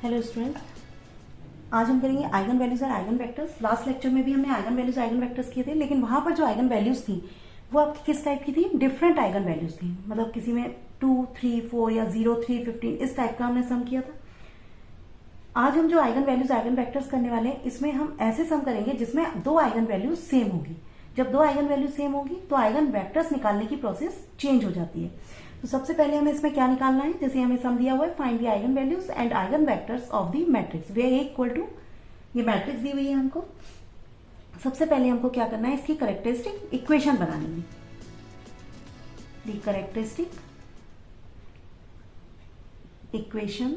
Hello students, आज हम करेंगे आइगन वैल्यूज और आइगन वेक्टर्स। लास्ट लेक्चर में भी हमने आइगन वैल्यूज आइगन वेक्टर्स किए थे, लेकिन वहां पर जो आइगन वैल्यूज थी वो आपकी किस टाइप की थी? डिफरेंट आइगन वैल्यूज थी। मतलब किसी में 2, 3, 4 या 0, 3, 15 इस टाइप का हमने सम किया था। आज हम जो आइगन वैल्यूज आइगन वेक्टर्स करने वाले हैं, इसमें हम ऐसे सम करेंगे जिसमें दो आइगन वैल्यूज सेम होगी। जब दो आइगन वैल्यूज सेम होगी तो आइगन वेक्टर्स निकालने की प्रोसेस चेंज हो जाती है। तो सबसे पहले हमें इसमें क्या निकालना है? जैसे हमें सम दिया हुआ है, find the eigen values and eigen vectors of the matrix वे इक्वल टू, ये मैट्रिक्स दी हुई है हमको। सबसे पहले हमको क्या करना है? इसकी कैरेक्टरिस्टिक इक्वेशन बनानी है। The characteristic equation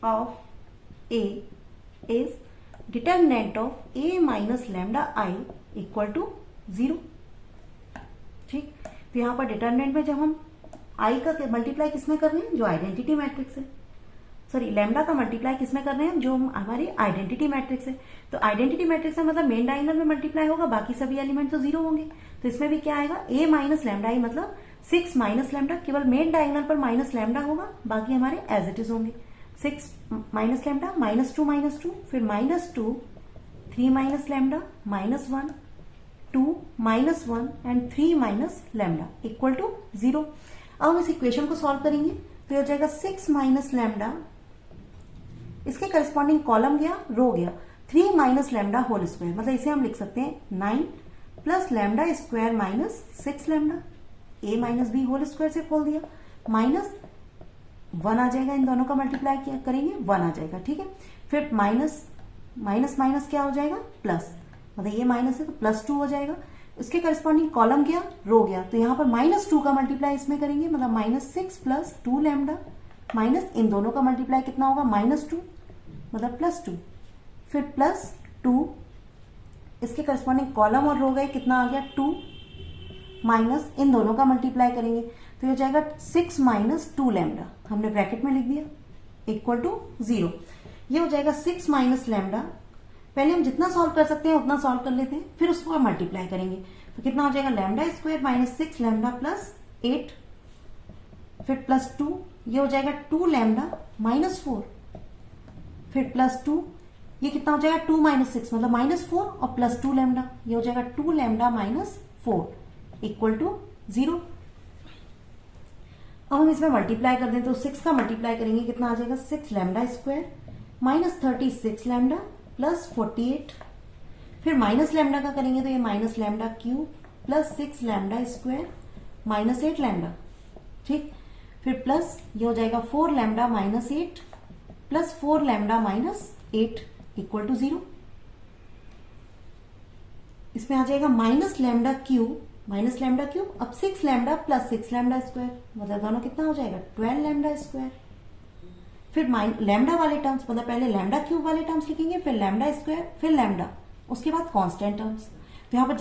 of A is determinant of a minus lambda I equal to 0। ठीक, तो यहां पर डिटर्मिनेंट में जब हम i का मल्टीप्लाई किसमें कर रहे हैं? जो आइडेंटिटी मैट्रिक्स है। सॉरी, लैम्डा का मल्टीप्लाई किसमें कर रहे हैं? जो हमारी आइडेंटिटी मैट्रिक्स है। तो आइडेंटिटी मैट्रिक्स है मतलब मेन डायगोनल में मल्टीप्लाई होगा, बाकी सभी एलिमेंट तो 0 होंगे। तो इसमें भी क्या आएगा? a माइनस लैम्डा आई मतलब 6 माइनस लैम्डा, केवल मेन डायगोनल पर माइनस लैम्डा होगा, बाकी हमारे एज इट इज होंगे। 6 माइनस लैम्डा -2 फिर -2, 3 minus lambda -1, 2 -1 and 3 minus lambda equal to 0। अब हम इस इक्वेशन को सॉल्व करेंगे तो हो जाएगा 6 माइनस लैम्डा, इसके करस्पॉन्डिंग कॉलम गया, रो गया, 3 माइनस लैम्डा होल स्क्वायर, मतलब इसे हम लिख सकते हैं 9 plus lambda square minus 6 lambda, a minus B whole square से खोल दिया, माइनस 1 आ जाएगा, इन दोनों का मल्टीप्लाई किया करेंगे 1 आ जाएगा। ठीक है, फिर माइनस माइनस माइनस क्या हो जाएगा? प्लस, मतलब ये माइनस है तो +2 हो जाएगा। इसके करस्पॉन्डिंग कॉलम गया, रो गया, तो यहाँ पर -2 का मल्टीप्लाई इसमें करेंगे, मतलब -6 प्लस 2 लैम्डा माइनस इन दोनों का मल्टीप्लाई कितना होगा? -2 मतलब +2, फिर +2, इसके करस्पॉन्डिंग कॉलम और रो गए, कितना आ गया? 2 माइनस इन दोनों का मल्टीप्लाई करेंगे तो हो जाएगा 6 माइनस 2 लैम्डा, हमने ब्रैकेट में लिख दिया, इक्वल टू 0। ये हो जाएगा 6 माइनस लैम्डा। पहले हम जितना सॉल्व कर सकते हैं उतना सॉल्व कर लेते हैं, फिर उसको हम मल्टीप्लाई करेंगे तो कितना हो जाएगा? Lambda square minus 6 lambda plus 8, फिर +2, ये हो जाएगा 2 लैम्डा -4, फिर +2, ये कितना हो जाएगा? 2 माइनस 6 मतलब -4 और +2 लैम्डा, ये हो जाएगा 2 लैम्डा -4 इक्वल टू 0। अब हम इसमें मल्टीप्लाई कर दें तो 6 का मल्टीप्लाई करेंगे, कितना आ जाएगा? 6 lambda square minus 36 lambda plus 48, फिर माइनस लैम्डा का करेंगे तो ये minus lambda cube plus 6 lambda square minus 8 lambda. ठीक, फिर प्लस ये हो जाएगा 4 lambda -8 plus 4 lambda -8 equal to 0। इसमें आ जाएगा माइनस लैम्डा क्यूब, अब 6 लैम्डा प्लस 6 लैम्डा स्क्वायर, मतलब दोनों कितना हो जाएगा? 12 लैम्डा स्क्वायर। फिर लैम्डा वाले टर्म्स, मतलब पहले लैम्डा क्यूब वाले टर्म्स लिखेंगे, फिर लैम्डा स्क्वायर, फिर लैम्डा, उसके बाद कांस्टेंट टर्म्स। तो यहाँ पर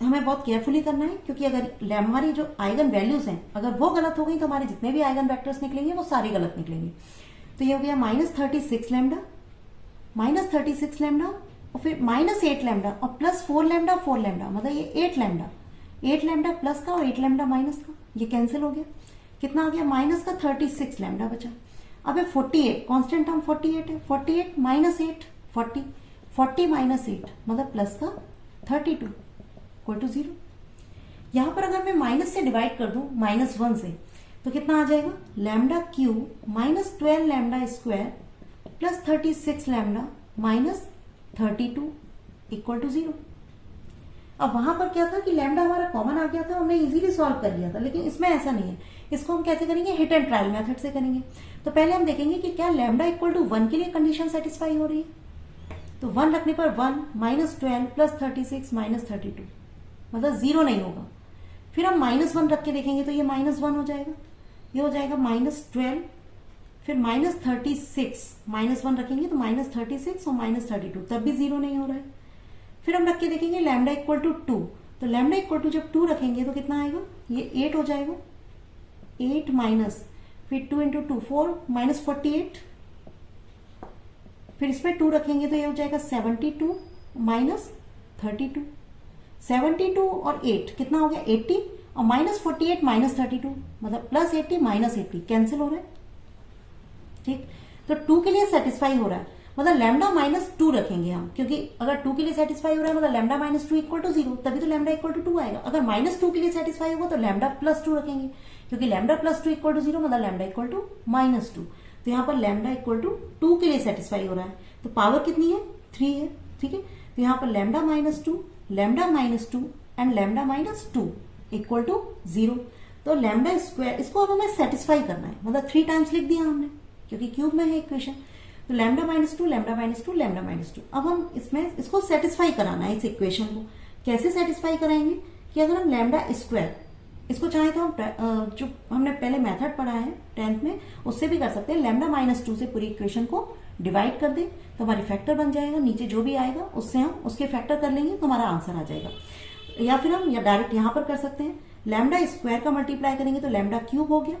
हमें बहुत केयरफुली करना है, क्योंकि अगर हमारी जो आइगन वैल्यूज हैं अगर वो गलत हो गई तो हमारे जितने भी आइगन वेक्टर्स निकलेंगे वो सारे गलत निकलेंगे। तो ये हो गया -36 लैम्डा, और फिर -8 लैम्डा और प्लस 4 लैम्डा, मतलब ये 8 लैम्डा प्लस का और 8 लैम्डा माइनस का, ये कैंसिल हो गया, कितना आ गया? माइनस का 36 लैम्डा बचा। अब 48, कांस्टेंट टर्म 48 है, 48 माइनस 8 40 माइनस 8 मतलब प्लस का 32 इक्वल टू 0। यहां पर अगर मैं माइनस से डिवाइड कर दूं -1 से तो कितना आ जाएगा? Lambda cube -12 lambda square plus 36 lambda minus 32 equal to 0। अब वहां पर क्या था कि लैम्डा हमारा कॉमन आ गया था, हमने इजीली सॉल्व कर लिया था, लेकिन इसमें ऐसा नहीं है। इसको हम कैसे करेंगे? हिट एंड ट्रायल मेथड से करेंगे। तो पहले हम देखेंगे कि क्या लैम्डा इक्वल टू 1 के लिए कंडीशन सेटिस्फाई हो रही है। तो 1 रखने पर 1 -12 प्लस 36 -32 मतलब 0 नहीं होगा। फिर हम -1 रख के देखेंगे तो ये -1 हो जाएगा, ये हो जाएगा -12, फिर -36 -1 रखेंगे तो -36 और -32 तब भी 0 नहीं हो रहा है। फिर हम रख के देखेंगे लैम्डा इक्वल टू 2, तो लैम्डा इक्वल टू जब 2 रखेंगे तो कितना आएगा? ये 8 हो जाएगा, 8 माइनस फिर 2 इंटू 2 4 -48, फिर इसमें 2 रखेंगे तो ये हो जाएगा 72 माइनस 32, 72 और 8 कितना हो गया? 80 और -48 -32 मतलब +80 -80 कैंसिल हो रहा है। ठीक, तो 2 के लिए सेटिस्फाई हो रहा है, मतलब लैम्डा माइनस 2 रखेंगे हम, क्योंकि अगर 2 के लिए सेटिस्फाई हो रहा है मतलब लैम्डा माइनस 2 इक्वल टू 0, तभी तो लैम्डा इक्वल टू 2 आएगा। अगर माइनस 2 के लिए सेटिस्फाई होगा तो लैम्डा प्लस 2 रखेंगे, क्योंकि लैम्डा प्लस 2 इक्वल टू 0 मतलब लैम्डा इक्वल टू माइनस 2। तो यहाँ पर लैम्डा इक्वल टू 2 के लिए सेटिस्फाई हो रहा है, तो पावर कितनी है 3 है। ठीक है, तो यहाँ पर lambda minus 2 and lambda minus 2 equal to 0। तो लैम्डा स्क्वायर, इसको अब हमें सेटिस्फाई करना है, मतलब 3 टाइम्स लिख दिया हमने क्योंकि क्यूब में है इक्वेशन। तो lambda minus 2 lambda minus 2 lambda minus 2, अब हम इसमें इसको सेटिस्फाई कराना है, इस इक्वेशन को कैसे सेटिस्फाई कराएंगे कि अगर हम लैम्डा स्क्वायर, इसको चाहे तो हम जो हमने पहले मेथड पढ़ा है 10th में उससे भी कर सकते हैं, लैम्डा माइनस 2 से पूरी इक्वेशन को डिवाइड कर दें तो हमारी फैक्टर बन जाएगा, नीचे जो भी आएगा उससे हम उसके फैक्टर कर लेंगे तो हमारा आंसर आ जाएगा। या फिर हम या डायरेक्ट यहां पर कर सकते हैं, लैम्डा स्क्वायर का मल्टीप्लाई करेंगे तो लैम्डा क्यूब हो गया,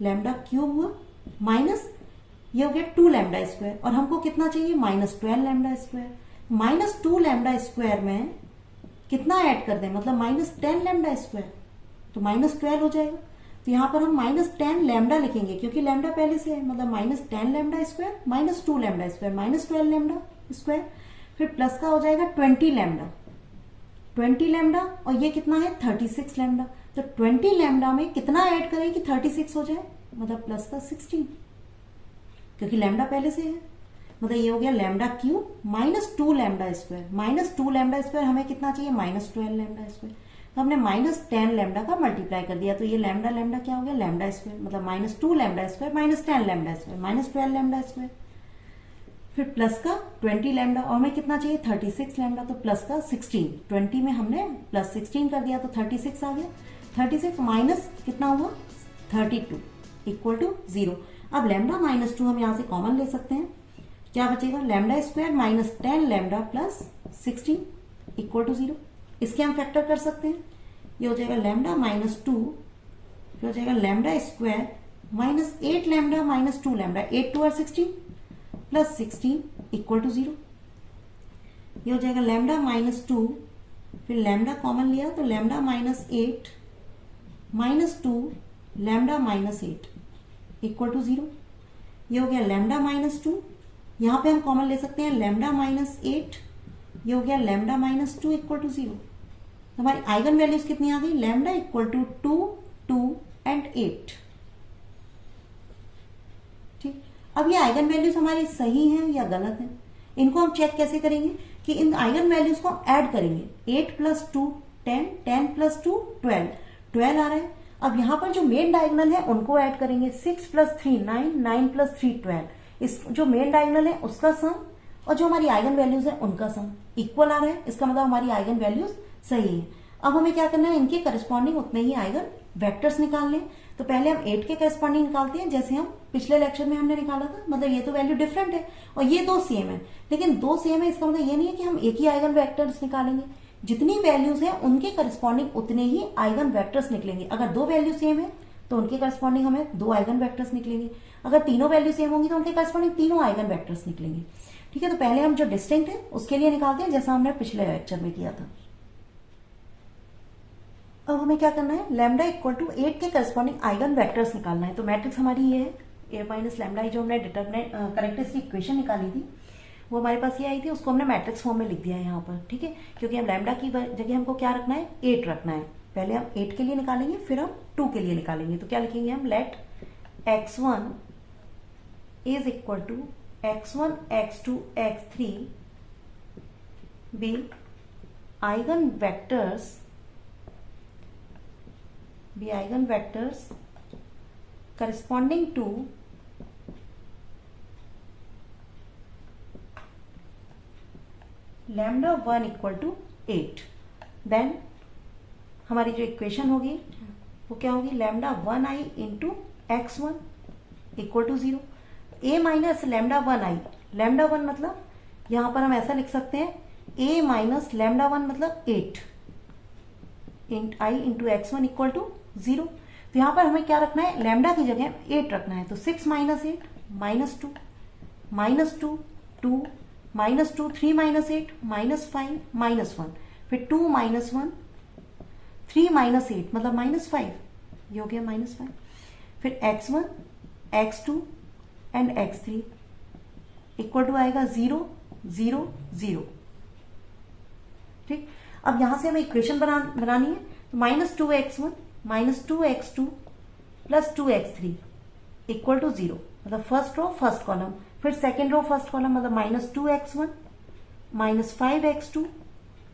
लैम्डा क्यूब हुआ माइनस ये हो गया 2 लैम्डा स्क्वायर, और हमको कितना चाहिए -12 लैम्डा स्क्वायर। -2 लैम्डा स्क्वायर में कितना ऐड कर दें, मतलब -10 लैम्डा स्क्वायर, तो -12 हो जाएगा। तो यहां पर हम -10 लैम्डा लिखेंगे क्योंकि लैम्डा पहले से है, मतलब -10 lambda square -2 lambda square -12 lambda square, फिर प्लस का हो जाएगा 20 लैम्डा, और ये कितना है 36 लैम्डा। तो 20 लैम्डा में कितना ऐड करें कि 36 हो जाए, मतलब प्लस का 16, क्योंकि लैम्डा पहले से है, मतलब ये हो गया lambda cube -2 lambda square. -2 lambda square हमें कितना चाहिए -12 लैम्डा स्क्वायर, तो हमने -10 लैम्डा का मल्टीप्लाई कर दिया, तो ये लैम्डा लैम्डा क्या हो गया लैम्डा स्क्वायर, मतलब -2 lambda square -10 lambda square -12 lambda square, फिर प्लस का 20 लैम्डा, और हमें कितना चाहिए 36 लैम्डा, तो प्लस का 16, 20 में हमने प्लस 16 कर दिया तो 36 आ गया। 36 माइनस कितना हुआ 32 इक्वल टू 0। अब लैम्डा -2 हम यहां से कॉमन ले सकते हैं, क्या बचेगा lambda square -10 lambda plus 16 equal to 0। इसके हम फैक्टर कर सकते हैं, ये हो जाएगा लैम्डा -2, फिर हो जाएगा lambda square -8 lambda -2 lambda, 8 2 16 plus 16 equal to 0। ये हो जाएगा लैम्डा -2, फिर लैम्डा कॉमन लिया तो लैम्डा -8 -2 लैम्डा -8 इक्वल टू 0। ये हो गया लैम्डा -2, यहां पे हम कॉमन ले सकते हैं लैम्डा -8, ये हो गया लैम्डा -2 इक्वल टू 0। हमारी आइगन वैल्यूज कितनी आ गई, लैम्डा इक्वल टू 2 2 एंड 8। ठीक, अब ये आइगन वैल्यूज हमारी सही हैं या गलत हैं, इनको हम चेक कैसे करेंगे कि इन आइगन वैल्यूज को ऐड करेंगे, 8 प्लस 2 10, 10 प्लस 2 12, 12 आ रहा है। अब यहां पर जो मेन डायगोनल है उनको ऐड करेंगे, 6 प्लस 3 9, 9 प्लस 3 12, इस जो मेन डायगोनल है उसका सम और जो हमारी आइगन वैल्यूज है उनका सम इक्वल आ रहा है, इसका मतलब हमारी आइगन वैल्यूज सही है। अब हमें क्या करना है, इनके करस्पॉन्डिंग उतने ही आइगन वेक्टर्स निकाल लें। तो पहले हम 8 के करस्पॉन्डिंग निकालते हैं, जैसे हम पिछले लेक्चर में हमने निकाला था, मतलब ये तो वैल्यू डिफरेंट है और ये दो सेम है, लेकिन दो सेम है इसका मतलब ये नहीं है कि हम एक ही आइगन वेक्टर्स निकालेंगे, जितनी वैल्यूज है उनके करस्पॉन्डिंग उतने ही आइगन वेक्टर्स निकलेंगे। अगर दो वैल्यू सेम है तो उनके करस्पॉन्डिंग हमें दो आइगन वेक्टर्स निकलेंगे, अगर तीनों वैल्यू सेम होंगी तो उनके करस्पॉन्डिंग तीनों आइगन वेक्टर्स निकलेंगे। ठीक है, तो पहले हम जो डिस्टिंक्ट है उसके लिए निकालते हैं, जैसा हमने पिछले लेक्चर में किया था। अब हमें क्या करना है, लैम्डा इक्वल टू 8 के करस्पॉन्डिंग आइगन वेक्टर्स निकालना है। तो मैट्रिक्स हमारी ये है, ए माइनस लैम्डा, जो हमने डिटरमिनेंट कैरेक्टरिस्टिक इक्वेशन निकाली थी वो हमारे पास ये आई थी, उसको हमने मैट्रिक्स फॉर्म में लिख दिया है यहाँ पर। ठीक है, क्योंकि हम लैम्डा की जगह हमको क्या रखना है, 8 रखना है। पहले हम 8 के लिए निकालेंगे, फिर हम 2 के लिए निकालेंगे। तो क्या लिखेंगे हम, let x1 is equal to x1 x2 x3 be eigen vectors corresponding to lambda 1 equal to 8। Then हमारी जो इक्वेशन होगी वो क्या होगी, lambda 1i into x1 equal to 0। A minus lambda 1i, lambda 1 मतलब यहां पर हम ऐसा लिख सकते हैं, ए माइनस लैम्डा 1 मतलब 8 i into x1 equal to 0। तो यहां पर हमें क्या रखना है, लैम्डा की जगह 8 रखना है। तो 6 माइनस 8 -2 -2 2 -2 3 माइनस 8 -5 -1, फिर 2 -1 3 माइनस 8 मतलब -5, ये हो गया -5। फिर x1 x2 and x3 equal to आएगा 0 0 0। ठीक, अब यहां से हमें इक्वेशन बनानी है, तो -2x1 -2x2 plus 2x3 equal to 0, मतलब फर्स्ट रो फर्स्ट कॉलम, फिर सेकेंड रो फर्स्ट कॉलम, मतलब -2x1 -5x2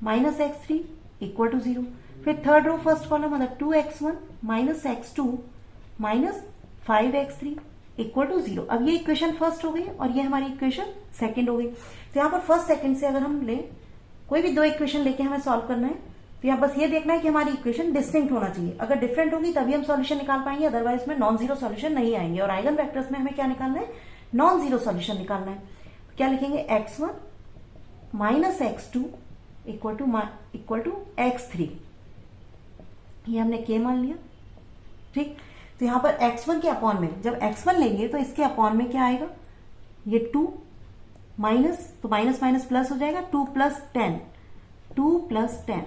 -x3 equal to 0, फिर थर्ड रो फर्स्ट कॉलम, मतलब 2x1 -x2 -5x3 equal to 0। अब ये इक्वेशन फर्स्ट हो गई और ये हमारी इक्वेशन सेकंड हो गई। तो यहाँ पर फर्स्ट सेकंड से अगर हम ले, कोई भी दो इक्वेशन लेके हमें सॉल्व करना है, तो यहाँ बस ये देखना है कि हमारी इक्वेशन डिस्टिंक्ट होना चाहिए। अगर डिफरेंट होगी तभी हम सॉल्यूशन निकाल पाएंगे, अदरवाइज में नॉन जीरो सॉल्यूशन नहीं आएंगे। और आइगन वेक्टर्स में हमें क्या निकालना है, नॉन जीरो सॉल्यूशन निकालना है। तो क्या लिखेंगे, x1 -x2 equal to x3, ये हमने k मान लिया। ठीक, तो यहां पर x1 के अपॉन में, जब x1 लेंगे तो इसके अपॉन में क्या आएगा, ये 2 माइनस, तो माइनस माइनस प्लस हो जाएगा, 2 + 10 2 + 10।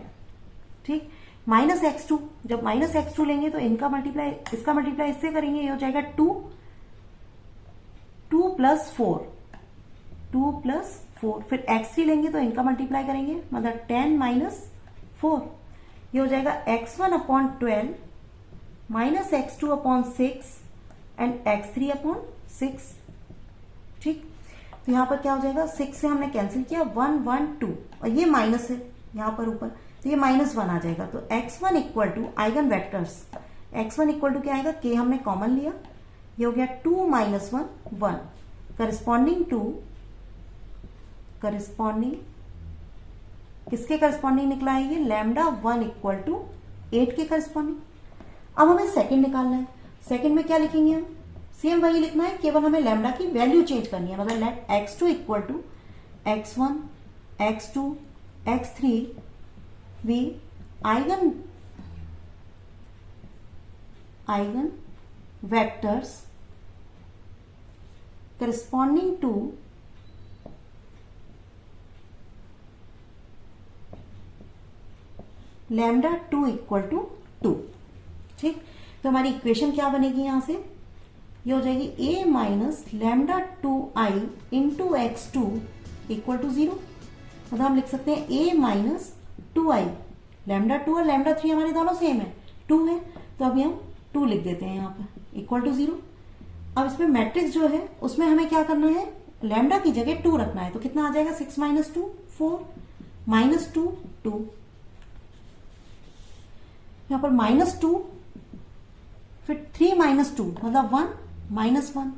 ठीक, -x2, जब -x2 लेंगे तो इनका मल्टीप्लाई, इसका मल्टीप्लाई इससे करेंगे, ये हो जाएगा 2 + 4 2 + 4। फिर x3 लेंगे तो इनका मल्टीप्लाई करेंगे, मतलब 10 - 4, ये हो जाएगा x1/12 -x2/6 एंड x3/6। ठीक, तो यहां पर क्या हो जाएगा, 6 से हमने कैंसिल किया, 1 1 2, और ये माइनस है यहां पर ऊपर, तो ये -1 आ जाएगा। तो x1 equal to eigen vectors, x1 equal to क्या आएगा, k हमने कॉमन लिया, ये हो गया 2 - 1 1, करस्पॉन्डिंग किसके करस्पॉन्डिंग निकला है, ये λ1 इक्वल टू 8 के करस्पॉन्डिंग। अब हमें सेकंड निकालना है। सेकंड में क्या लिखेंगे हम, सेम वही लिखना है, केवल हमें लैम्डा की वैल्यू चेंज करनी है। मतलब late x2 equal to x1 x2 x3 भी eigen vectors corresponding to λ2 equal to 2। ठीक, तो हमारी इक्वेशन क्या बनेगी, यहां से ये हो जाएगी a minus λ2i into x2 equal to 0। मतलब हम लिख सकते हैं a माइनस 2i, λ2 और λ3 हमारे दोनों सेम है, 2 है, तो अभी हम 2 लिख देते हैं यहाँ पर इक्वल टू 0। अब इसमें मैट्रिक्स जो है उसमें हमें क्या करना है, लैम्डा की जगह 2 रखना है, तो कितना आ जाएगा, 6 - 2 4 -2 2, यहाँ पर -2, फिर 3 - 2 मतलब 1 -1,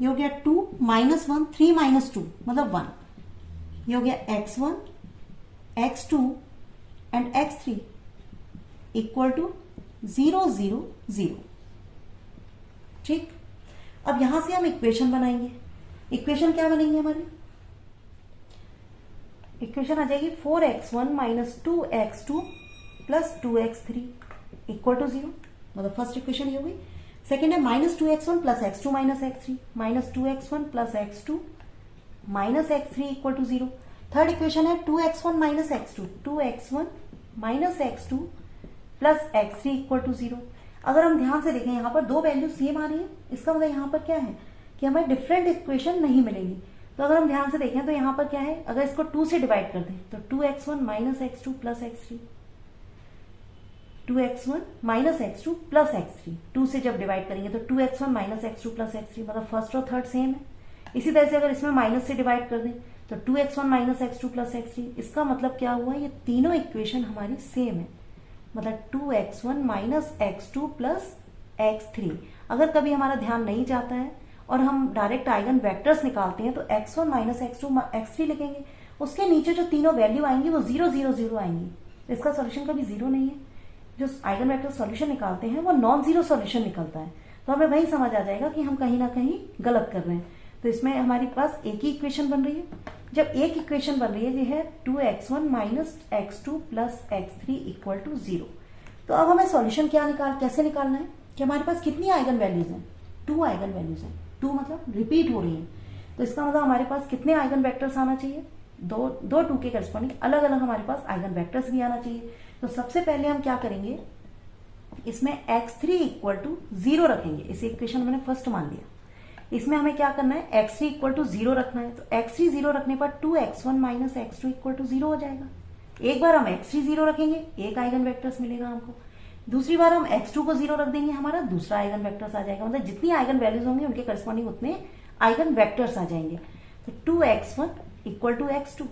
ये हो गया 2 -1 3 - 2 मतलब 1, ये हो गया x1 x2 and x3 equal to 0 0 0। ठीक, अब यहां से हम इक्वेशन बनाएंगे। इक्वेशन क्या बनेंगे हमारी, इक्वेशन आ जाएगी 4x1 - 2x2 plus 2x3 equal to 0, मतलब फर्स्ट इक्वेशन ये होगी। सेकेंड है -2x1 plus x2 minus x3, -2x1 plus x2 minus x3 equal to 0। Third equation है 2x1 minus x2, 2x1 minus x2 plus x3 equal to 0। अगर हम ध्यान से देखें यहाँ पर दो वैल्यू सेम आ रही है, इसका मतलब यहाँ पर क्या है कि हमें डिफरेंट इक्वेशन नहीं मिलेंगी। तो अगर हम ध्यान से देखें तो यहाँ पर क्या है, अगर इसको 2 से डिवाइड कर दें तो 2x1 minus x2 plus x3, 2x1 minus x2 plus x3, 2 से जब डिवाइड करेंगे तो 2x1 minus x2 plus x3, मतलब फर्स्ट और थर्ड सेम है। इसी तरह से अगर इसमें माइनस से डिवाइड कर दें तो 2x1 minus x2 plus x3, इसका मतलब क्या हुआ, ये तीनों इक्वेशन हमारी सेम है, मतलब 2x1 minus x2 plus x3। अगर कभी हमारा ध्यान नहीं जाता है और हम डायरेक्ट आइगन वेक्टर्स निकालते हैं तो x1 माइनस x2 x3 लिखेंगे, उसके नीचे जो तीनों वैल्यू आएंगी वो 0 0 0 आएंगी। इसका सोल्यूशन कभी 0 नहीं है। जो आइगन वेक्टर सॉल्यूशन निकालते हैं वो नॉन जीरो सॉल्यूशन निकलता है, तो हमें वही समझ आ जाएगा कि हम कहीं ना कहीं गलत कर रहे हैं। तो इसमें हमारे पास एक ही इक्वेशन बन रही है। जब एक इक्वेशन बन रही है ये है 2x1 minus x2 plus x3 equal to 0। तो अब हमें सॉल्यूशन कैसे निकालना है कि हमारे पास कितनी आइगन वैल्यूज हैं, 2 आइगन वैल्यूज हैं, 2 मतलब रिपीट हो रही है। तो इसका मतलब हमारे पास कितने आइगन वेक्टर्स आना चाहिए, दो 2 के करस्पॉन्डिंग अलग अलग हमारे पास आइगन वेक्टर्स भी आना चाहिए। तो सबसे पहले हम क्या करेंगे, इसमें x3 इक्वल टू 0 रखेंगे। इसे इक्वेशन मैंने फर्स्ट मान लिया। इसमें हमें क्या करना है, x3 इक्वल टू 0 रखना है। तो x3 0 रखने पर 2x1 minus x2 equal to 0 हो जाएगा। एक बार हम x3 0 रखेंगे, एक आइगन वेक्टर्स मिलेगा हमको। दूसरी बार हम x2 को 0 रख देंगे, हमारा दूसरा आइगन वेक्टर्स आ जाएगा। मतलब जितनी आइगन वैल्यूज होंगे उनके करस्पॉन्डिंग उतने आइगन वेक्टर्स आ जाएंगे। तो 2x1 इक्वल टू x2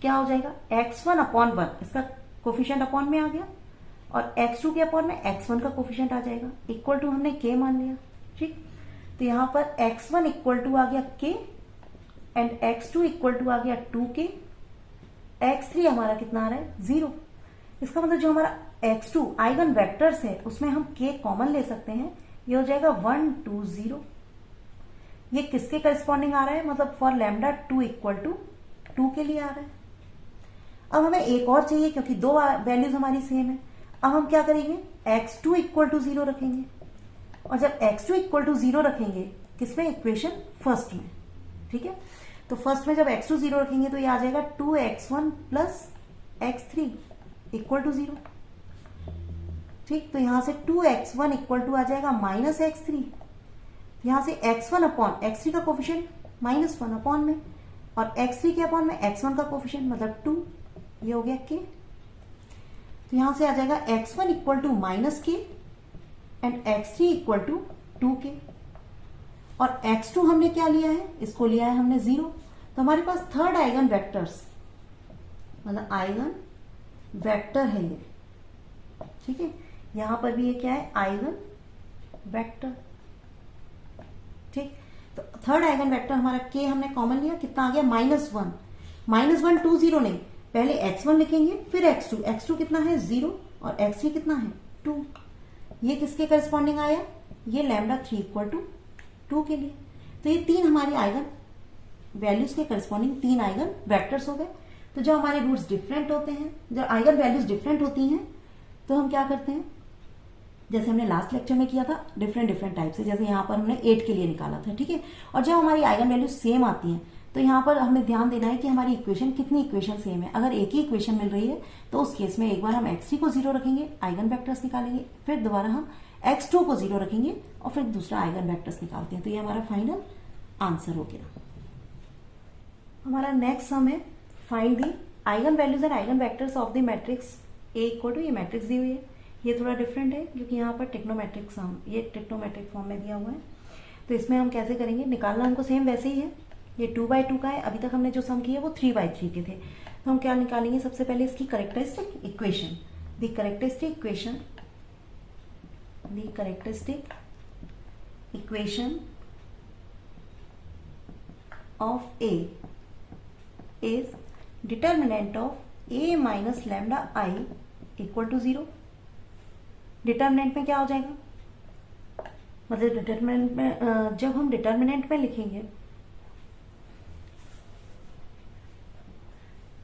क्या हो जाएगा, x1 अपॉन 1, इसका कोफिशिएंट अपॉन में आ गया, और x2 के अपॉन में x1 का कोफिशिएंट आ जाएगा। इक्वल टू हमने k मान लिया। ठीक, तो यहां पर x1 इक्वल टू आ गया k and x2 equal to आ गया 2k, x3 हमारा कितना आ रहा है, 0। इसका मतलब जो हमारा x2 आइगन वेक्टर्स है उसमें हम k कॉमन ले सकते हैं। ये हो जाएगा 1 2 0। ये किसके करस्पॉन्डिंग आ रहा है, मतलब फॉर लैम्डा 2 इक्वल टू 2 के लिए आ रहा है। अब हमें एक और चाहिए क्योंकि दो वैल्यूज हमारी सेम है। अब हम क्या करेंगे, x2 इक्वल टू 0 रखेंगे, और जब x2 इक्वल टू 0 रखेंगे किसमें, इक्वेशन फर्स्ट में। ठीक है, तो फर्स्ट में जब x2 0 रखेंगे तो ये आ जाएगा 2x1 plus x3 equal to 0। ठीक, तो यहां से 2x1 इक्वल टू आ जाएगा माइनस x3। यहां से x1 अपॉन x3 का कोफिशिएंट -1 अपॉन में, और x3 के अपॉन में x1 का कोफिशिएंट मतलब 2, ये हो गया k। तो यहां से आ जाएगा x1 equal to minus k and x3 equal to 2k, और x2 हमने क्या लिया है, इसको लिया है हमने 0। तो हमारे पास थर्ड आइगन वेक्टर्स, मतलब आइगन वेक्टर है ये। ठीक है, यहां पर भी ये क्या है, आइगन वेक्टर। ठीक, तो थर्ड आइगन वेक्टर हमारा k हमने कॉमन लिया, कितना आ गया, -1। -1 2 0 नहीं, पहले x1 लिखेंगे फिर x2। x2 कितना है, 0, और x3 कितना है, 2। ये किसके करस्पॉन्डिंग आया, ये लैम्डा 3 इक्वल टू 2 के लिए। तो ये तीन हमारी आइगन वैल्यूज के करस्पॉन्डिंग तीन आइगन वेक्टर्स हो गए। तो जब हमारे रूट्स डिफरेंट होते हैं, जब आइगन वैल्यूज डिफरेंट होती हैं, तो हम क्या करते हैं, जैसे हमने लास्ट लेक्चर में किया था डिफरेंट टाइप से, जैसे यहाँ पर हमने 8 के लिए निकाला था। ठीक है, और जब हमारी आइगन वैल्यूज सेम आती हैं तो यहाँ पर हमें ध्यान देना है कि हमारी इक्वेशन, कितनी इक्वेशन सेम है। अगर एक ही इक्वेशन मिल रही है तो उस केस में एक बार हम x3 को 0 रखेंगे, आइगन वेक्टर्स निकालेंगे, फिर दोबारा हम x2 को 0 रखेंगे और फिर दूसरा आइगन वेक्टर्स निकालते हैं। तो ये हमारा फाइनल आंसर हो गया। हमारा नेक्स्ट सम है, find the eigen values and eigen vectors of the matrix A equal to, ये मैट्रिक्स दी हुई है, ये थोड़ा डिफरेंट है क्योंकि यहाँ पर टेक्नोमेट्रिक सम, ये टेक्नोमेट्रिक फॉर्म में दिया हुआ है। तो इसमें हम कैसे करेंगे, निकालना हमको सेम वैसे ही है। ये 2/2 का है, अभी तक हमने जो सम किया वो 3/3 के थे। तो हम क्या निकालेंगे, सबसे पहले इसकी characteristic equation, the characteristic equation of A is determinant of a minus lambda I equal to 0। Determinant में क्या हो जाएगा, मतलब डिटर्मिनेंट में जब हम डिटर्मिनेंट में लिखेंगे,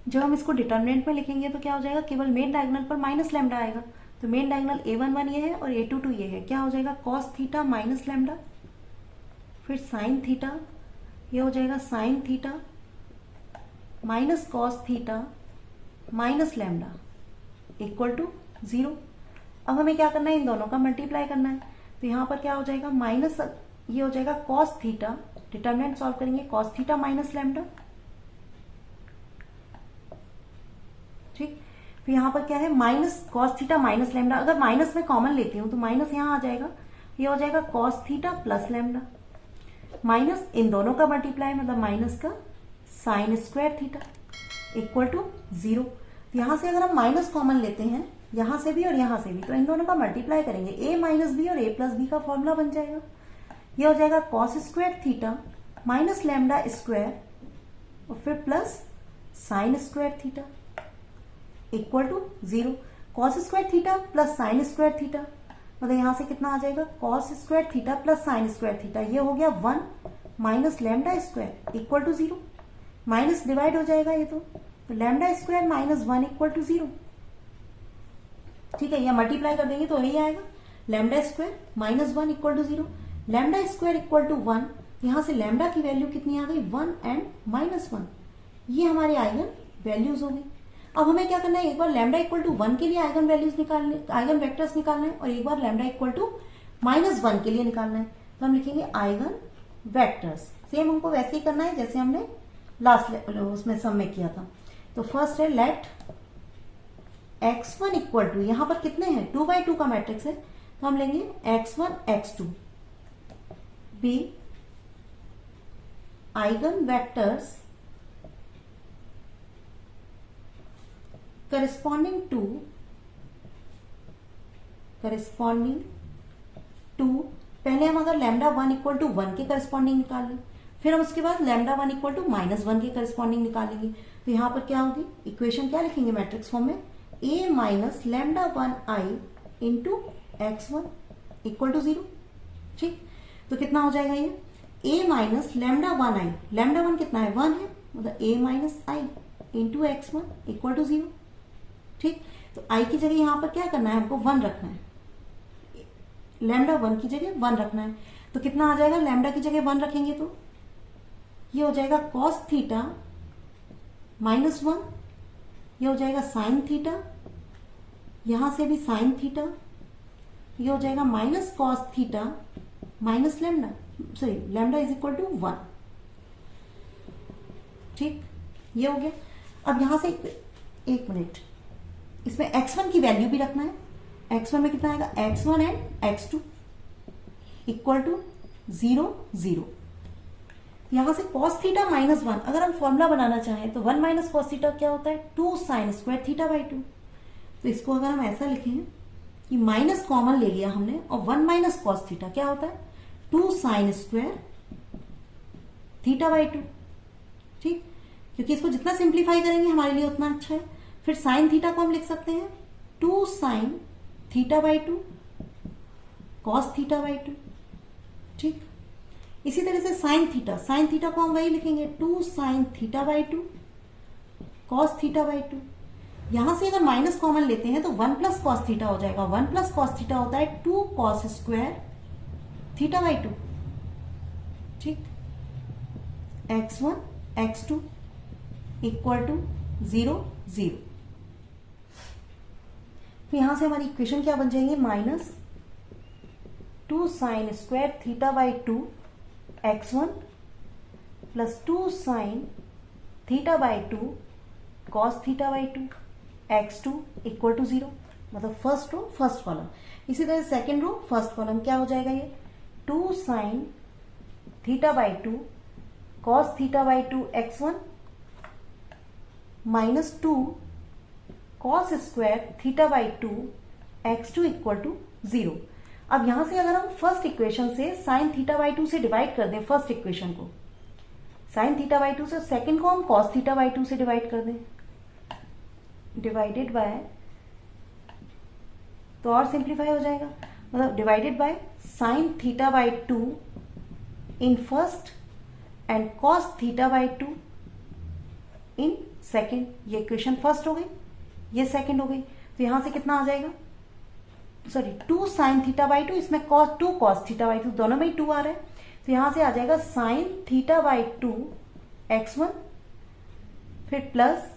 जब हम इसको डिटर्मिनेंट में लिखेंगे तो क्या हो जाएगा, केवल मेन डायगोनल पर माइनस लैम्डा आएगा। तो मेन डायगोनल a11 ये है और a22 ये है, क्या हो जाएगा, कॉस थीटा माइनस लैम्डा, फिर साइन थीटा, ये हो जाएगा sine theta minus cos theta minus lambda equal to 0। अब हमें क्या करना है, इन दोनों का मल्टीप्लाई करना है। तो यहां पर क्या हो जाएगा, माइनस, ये हो जाएगा कॉस थीटा, डिटर्मिनेंट सॉल्व करेंगे, कॉस थीटा माइनस लैम्डा। ठीक, तो यहां पर क्या है, minus cos theta minus lambda. अगर माइनस में कॉमन लेती हूं तो माइनस यहां आ जाएगा, ये हो जाएगा cos theta plus lambda, minus इन दोनों का मल्टीप्लाई, मतलब माइनस का sine square theta equal to 0। यहां से अगर हम माइनस कॉमन लेते हैं, यहां से भी और यहां से भी, तो इन दोनों का मल्टीप्लाई करेंगे, a माइनस बी और a प्लस बी का फॉर्मूला बन जाएगा। ये हो जाएगा cos squared theta minus lambda squared और फिर plus sine square theta equal to 0। Cos squared theta plus sine square theta, मतलब यहां से कितना आ जाएगा, cos squared theta plus sine square theta, ये हो गया 1 minus lambda squared equal to 0। Minus divide हो जाएगा ये, तो lambda square minus 1 equal to 0। ठीक है, यह मल्टीप्लाई कर देंगे तो यही आएगा, lambda square minus 1 equal to 0, lambda squared equal to 1। यहां से लैम्डा की वैल्यू कितनी आ गई, 1 एंड -1। ये हमारी आइगन वैल्यूज हो गई। अब हमें क्या करना है, एक बार लैम्डा इक्वल टू 1 के लिए आइगन वैल्यूज निकालने, आइगन वेक्टर्स निकालना है, और एक बार लैम्डा इक्वल टू -1 के लिए निकालना है। तो हम लिखेंगे आइगन वेक्टर्स। सेम हमको वैसे ही करना है जैसे हमने लास्ट उसमें सम में किया था। तो फर्स्ट है लेट x1 इक्वल टू, यहां पर कितने हैं 2 by 2 का मैट्रिक्स है, तो हम लेंगे x1 x2 be eigen vectors corresponding to पहले हम अगर लैम्डा 1 इक्वल टू 1 के करस्पॉन्डिंग निकाल लें, फिर हम उसके बाद लैम्डा 1 इक्वल टू -1 के करस्पॉन्डिंग निकालेंगे। तो यहां पर क्या होगी, इक्वेशन क्या लिखेंगे मैट्रिक्स फॉर्म में, a minus lambda 1i into x1 equal to 0। ठीक, तो कितना हो जाएगा ये a minus lambda 1i, lambda 1 कितना है 1 है, मतलब a minus I into x1 equal to 0। ठीक, तो i की जगह यहां पर क्या करना है, हमको 1 रखना है, लैम्डा 1 की जगह 1 रखना है। तो कितना आ जाएगा, लैम्डा की जगह 1 रखेंगे तो ये हो जाएगा कॉस थीटा -1, ये हो जाएगा साइन थीटा, यहां से भी साइन थीटा, ये हो जाएगा minus cos theta minus lambda, sorry lambda is equal to 1। ठीक, ये हो गया। अब यहां से एक मिनट, इसमें x1 की वैल्यू भी रखना है। x1 में कितना आएगा, x1 and x2 equal to 0 0। यहां से cos थीटा -1, अगर हम फॉर्मूला बनाना चाहें तो 1 माइनस कॉस थीटा क्या होता है 2 साइन स्क्वायर थीटा बाई 2। तो इसको अगर हम ऐसा लिखें कि माइनस कॉमन ले लिया हमने और 1 माइनस कॉस थीटा क्या होता है 2 साइन स्क्वायर थीटा बाई 2। ठीक, क्योंकि इसको जितना सिंप्लीफाई करेंगे हमारे लिए उतना अच्छा है। फिर साइन थीटा को हम लिख सकते हैं 2 sine theta by 2 cos theta by 2। ठीक, इसी तरह से साइन थीटा को हम वही लिखेंगे 2 sine theta by 2 cos theta by 2। यहां से अगर माइनस कॉमन लेते हैं तो 1 प्लस कॉस थीटा हो जाएगा, 1 प्लस कॉस थीटा होता है 2 कॉस स्क्वायर थीटा बाई 2। ठीक, x1 x2 इक्वल टू 0 0। तो यहां से हमारी इक्वेशन क्या बन जाएंगे, -2 sine square theta by 2 x1 plus 2 sine theta by 2 cos theta by 2 x2 equal to 0। मतलब फर्स्ट रो फर्स्ट कॉलम। इसी तरह सेकेंड रो फर्स्ट कॉलम क्या हो जाएगा, ये 2 sine theta by 2 cos theta by 2 x1 minus 2 cos squared theta by 2 x2 equal to 0। अब यहां से अगर हम फर्स्ट इक्वेशन से साइन थीटा बाई 2 से डिवाइड कर दें, फर्स्ट इक्वेशन को साइन थीटा बाई 2 से, सेकंड को हम कॉस थीटा बाई 2 से डिवाइड कर दें, डिवाइडेड बाय, तो और सिंप्लीफाई हो जाएगा, मतलब divided by sine theta by 2 in first and cos theta by 2 in second. ये इक्वेशन फर्स्ट हो गई, ये सेकेंड हो गई। तो यहां से कितना आ जाएगा, सॉरी 2 साइन थीटा बाई 2, इसमें टू कॉस थीटा बाई 2, दोनों में ही 2 आ रहा है। तो यहां से आ जाएगा साइन थीटा बाई 2 x1, फिर प्लस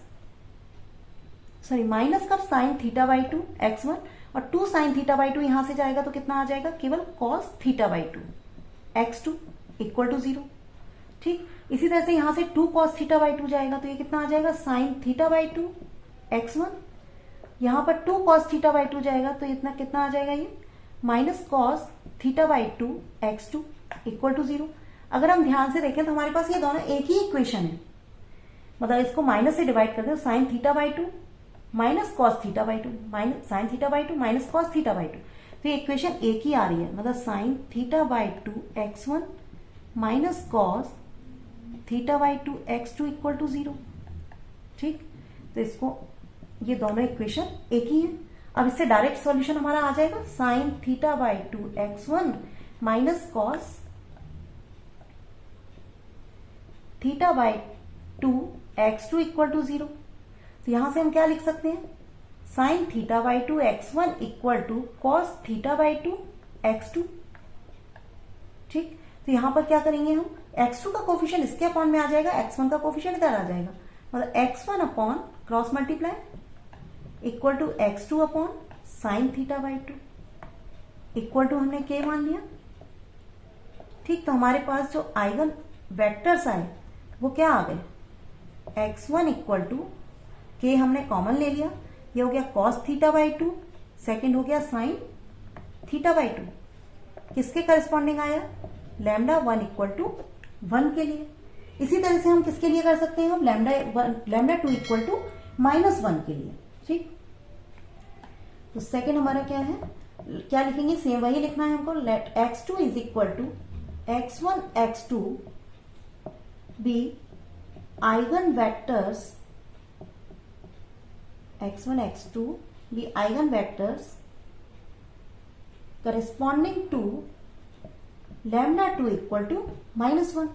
सॉरी माइनस का साइन थीटा बाई 2 x1 और 2 साइन थीटा बाई 2 यहां से जाएगा तो कितना आ जाएगा, केवल cos theta by 2 x2 equal to 0। ठीक, इसी तरह से यहां से 2 कॉस थीटा बाई 2 जाएगा तो ये कितना आ जाएगा, साइन थीटा बाई 2 x1, यहां पर 2 कॉस थीटा बाई 2 जाएगा तो इतना कितना आ जाएगा, ये minus cos theta by 2 x2 equal to 0। अगर हम ध्यान से देखें तो हमारे पास ये दोनों एक ही इक्वेशन है, मतलब इसको माइनस से डिवाइड कर दे, sine theta by 2 minus cos theta by 2 minus sine theta by 2 minus cos theta by 2, तो ये इक्वेशन एक ही आ रही है, मतलब sine theta by 2 x1 minus cos theta by 2 x2 equal to 0। ठीक, तो इसको ये दोनों इक्वेशन एक ही है। अब इससे डायरेक्ट सॉल्यूशन हमारा आ जाएगा sine theta by 2 x1 minus cos theta by 2 x2 equal to 0। तो यहां से हम क्या लिख सकते हैं, sine theta by 2 x1 equal to cos theta by 2 x2। ठीक, तो यहां पर क्या करेंगे हम, x2 का कोफिशिएंट इसके अपॉन में आ जाएगा, x1 का कोफिशिएंट इधर आ जाएगा, मतलब x1 upon cross multiply equal to x2 upon sine theta by 2 equal to हमने k मान लिया ठीक, तो हमारे पास जो आइगन वेक्टर्स आए वो क्या आ गए, x1 इक्वल टू के हमने कॉमन ले लिया, ये हो गया कॉस थीटा बाई 2, सेकेंड हो गया साइन थीटा बाई 2, किसके करस्पॉन्डिंग आया, लैम्डा 1 इक्वल टू 1 के लिए। इसी तरह से हम किसके लिए कर सकते हैं, हम लैम्डा 2 इक्वल टू -1 के लिए। ठीक, तो सेकेंड हमारा क्या है, क्या लिखेंगे, सेम वही लिखना है हमको, let x2 is equal to x1 x2 be eigen vectors, x1 x2 be eigen vectors corresponding to lambda 2 equal to -1।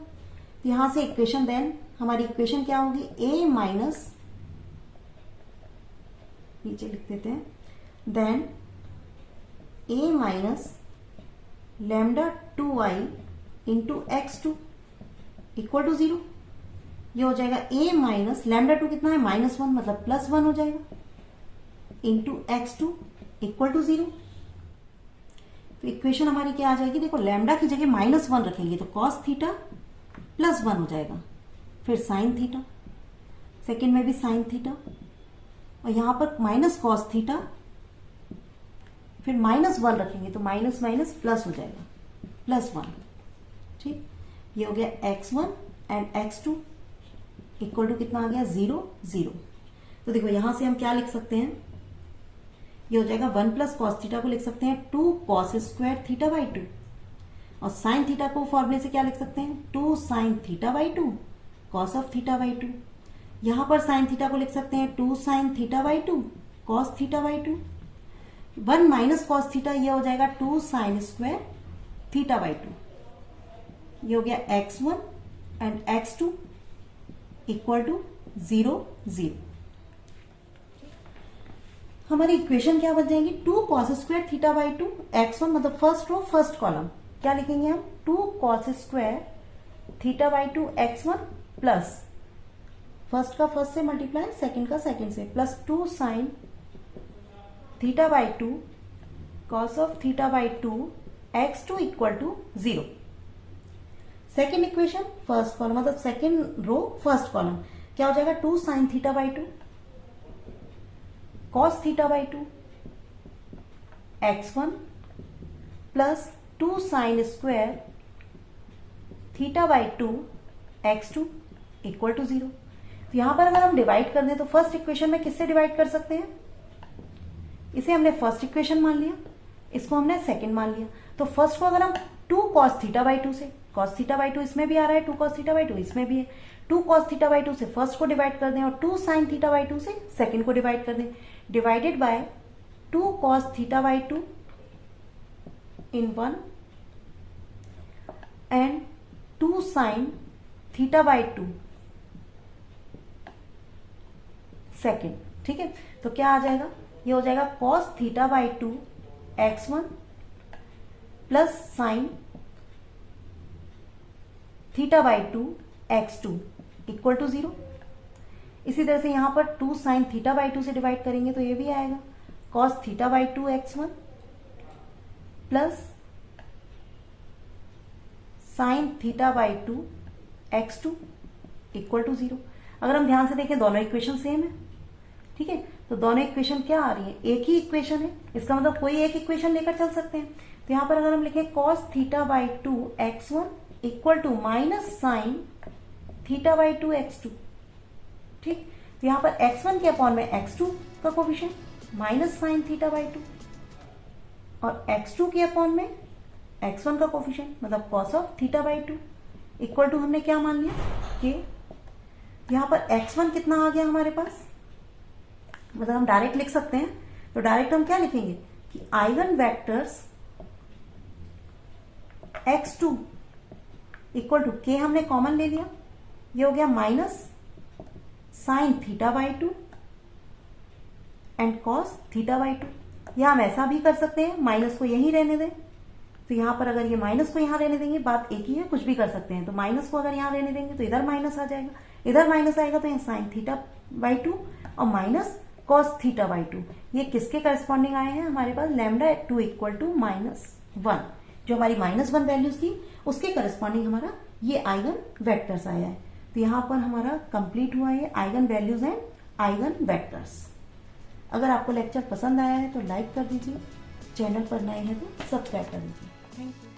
यहां से इक्वेशन, देन हमारी इक्वेशन क्या होगी, a माइनस, नीचे लिख देते हैं, then a minus lambda 2i into x2 equal to 0। ये हो जाएगा a माइनस लैम्डा 2 कितना है, -1, मतलब +1 हो जाएगा, इंटू x2 इक्वल टू 0। तो इक्वेशन हमारी क्या आ जाएगी, देखो लैम्डा की जगह -1 रखेंगे तो कॉस थीटा +1 हो जाएगा, फिर साइन थीटा, सेकेंड में भी साइन थीटा, और यहां पर माइनस कॉस थीटा, फिर -1 रखेंगे तो माइनस माइनस प्लस हो जाएगा, +1। ठीक, ये हो गया x1 and x2 equal to कितना आ गया, 0 0। तो देखो यहां से हम क्या लिख सकते हैं, ये हो जाएगा 1 प्लस कॉस थीटा को लिख सकते हैं 2 कॉस स्क्वायर थीटा बाई 2, और साइन थीटा को फॉर्मूले से क्या लिख सकते हैं, 2 sine theta by 2 cos of theta by 2। यहां पर साइन थीटा को लिख सकते हैं 2 sine theta by 2 cos theta by 2। 1 minus cos theta, ये हो जाएगा 2 साइन स्क्वायर थीटा बाई 2। ये हो गया x1 and x2 equal to 0 0। हमारी इक्वेशन क्या बन जाएगी, 2 cos squared theta by 2, x1 मतलब फर्स्ट रो फर्स्ट कॉलम, क्या लिखेंगे हम, 2 cos squared theta by 2 x1 plus first का फर्स्ट से मल्टीप्लाई, सेकंड का सेकंड से, plus 2 sine theta by 2 cos of theta by 2 x2 equal to 0। Second equation first column मतलब second row first column, क्या हो जाएगा, 2 sine theta by 2 cos theta by 2 x1 plus 2 sine square theta by 2 x2 equal to 0। तो यहां पर अगर हम divide कर दें तो फर्स्ट इक्वेशन में किससे डिवाइड कर सकते हैं, इसे हमने फर्स्ट इक्वेशन मान लिया, इसको हमने सेकंड मान लिया। तो फर्स्ट को अगर हम 2 कॉस थीटा बाई 2 से, कॉस थीटा बाई 2 इसमें भी आ रहा है, 2 कॉस थीटा बाई 2 इसमें भी है, 2 कॉस थीटा बाई 2 से फर्स्ट को डिवाइड कर दें और 2 साइन थीटा बाई 2 से सेकंड को डिवाइड कर दें, divided by 2 cos theta by 2 in 1 and 2 sine theta by 2 second. ठीक है, तो क्या आ जाएगा, ये हो जाएगा cos theta by 2 x1 plus sine theta by 2 x2 equal to 0। इसी तरह से यहां पर 2 साइन थीटा बाई 2 से डिवाइड करेंगे तो ये भी आएगा cos theta by 2 x1 plus sine theta by 2 x2 equal to 0। अगर हम ध्यान से देखें दोनों इक्वेशन सेम है, ठीक है, तो दोनों इक्वेशन क्या आ रही है, एक ही इक्वेशन है, इसका मतलब कोई एक इक्वेशन लेकर चल सकते हैं। तो यहां पर अगर हम लिखें cos theta by 2 x1 equal to minus sine theta by 2 x2, ठीक, तो यहां पर x1 के अपॉन में x2 का coefficient minus sine theta by 2 और x2 के अपॉन में x1 का कोफिशिएंट मतलब cos of theta by 2 equal to हमने क्या मान लिया कि यहां पर x1 कितना आ गया हमारे पास, मतलब हम डायरेक्ट लिख सकते हैं। तो डायरेक्ट हम क्या लिखेंगे कि eigen vectors x2 equal to के हमने कॉमन ले लिया, ये हो गया minus sine theta by 2 and cos theta by 2। या हम ऐसा भी कर सकते हैं, माइनस को यहीं रहने दें, तो यहां पर अगर ये माइनस को यहां रहने देंगे, बात एक ही है, कुछ भी कर सकते हैं। तो माइनस को अगर यहां रहने देंगे तो इधर माइनस आ जाएगा, इधर माइनस आएगा तो यहाँ साइन थीटा बाई 2 और माइनस कॉस थीटा बाई 2। ये किसके करस्पॉन्डिंग आए हैं हमारे पास, लैम्डा 2 इक्वल टू -1। जो हमारी -1 वैल्यूज थी उसके करस्पॉन्डिंग हमारा ये आइगन वेक्टर्स आया है। तो यहाँ पर हमारा कंप्लीट हुआ ये eigen values and eigen vectors. अगर आपको लेक्चर पसंद आया है तो लाइक कर दीजिए, चैनल पर नए हैं तो सब्सक्राइब कर दीजिए। Thank you.